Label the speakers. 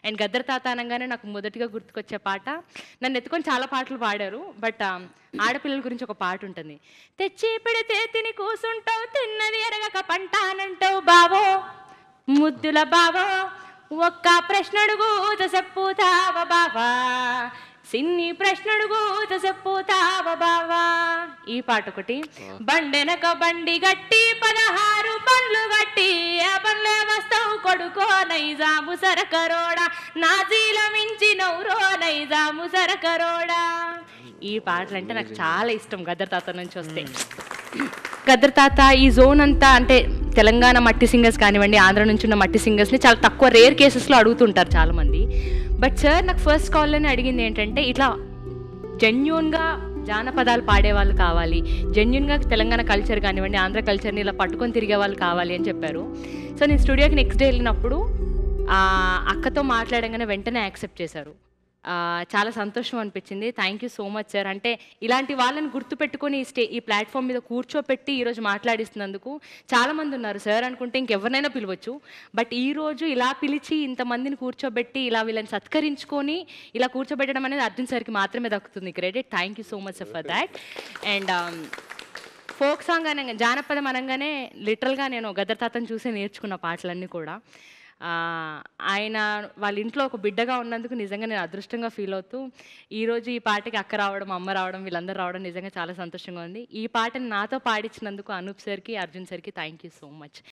Speaker 1: And Gaddar తాత అనగానే నాకు మొదటిగా గుర్తుకొచ్చే పాట, నన్ను ఎత్తుకొని చాలా పాటలు పాడారు. బట్ ఆడపిల్లల గురించి ఒక పాట ఉంటుంది. తెచ్చి పెడితే తిని కూసుంటావు, తిన్నది ఎరగక పంటానంటావు బావో, ముద్దుల బావో, ఒక్క ప్రశ్నడుగు చెప్పుతావ బావా, సిన్ని ప్రశ్నడుగు చెప్పుతావ బావా. ఈ పాట ఒకటి. బండెనక బండి గట్టి 16 బండ్లు గట్టి, ఆ బండ్లే వస్తావు కొడుకో నైజాము సరకరోడా, నాజీల మించి నౌరో నైజాము సరకరోడా. ఈ పాటలు అంటే నాకు చాలా ఇష్టం గద్దర్ తాత నుంచి వస్తే. గద్దర్ తాత ఈ జోన్ అంతా అంటే తెలంగాణ మట్టి సింగర్స్ కానివ్వండి, ఆంధ్ర నుంచి ఉన్న మట్టి సింగర్స్ని చాలా తక్కువ రేర్ కేసెస్లో అడుగుతుంటారు చాలామంది. బట్ సార్ నాకు ఫస్ట్ కాల్లోనే అడిగింది ఏంటంటే, ఇట్లా జెన్యూన్గా జానపదాలు పాడేవాళ్ళు కావాలి, జెన్యూన్గా తెలంగాణ కల్చర్ కానివ్వండి, ఆంధ్ర కల్చర్ని ఇలా పట్టుకొని తిరిగే వాళ్ళు కావాలి అని చెప్పారు. సో నేను స్టూడియోకి నెక్స్ట్ డే వెళ్ళినప్పుడు అక్కతో మాట్లాడంగానే వెంటనే యాక్సెప్ట్ చేశారు. చాలా సంతోషం అనిపించింది. Thank you so much sir. అంటే ఇలాంటి వాళ్ళని గుర్తుపెట్టుకొని ఈ ప్లాట్ఫామ్ మీద కూర్చోపెట్టి ఈరోజు మాట్లాడిస్తున్నందుకు. చాలామంది ఉన్నారు సార్ అనుకుంటే ఇంకెవరినైనా పిలవచ్చు, బట్ ఈరోజు ఇలా పిలిచి ఇంతమందిని కూర్చోబెట్టి ఇలా వీళ్ళని సత్కరించుకొని ఇలా కూర్చోబెట్టడం అనేది అర్జున్ సార్కి మాత్రమే దక్కుతుంది credit. Thank you so much for that. And folk song అనగా, జానపదం అనగానే లిటరల్గా నేను గద్దర్ తాతను చూసి నేర్చుకున్న పాటలన్నీ కూడా. ఆయన వాళ్ళ ఇంట్లో ఒక బిడ్డగా ఉన్నందుకు నిజంగా నేను అదృష్టంగా ఫీల్ అవుతూ, ఈరోజు ఈ పాటకి అక్క రావడం, అమ్మ రావడం, వీళ్ళందరూ రావడం నిజంగా చాలా సంతోషంగా ఉంది. ఈ పాటని నాతో పాడించినందుకు అనూప్ సార్కి, అర్జున్ సార్కి థ్యాంక్ యూ సో మచ్.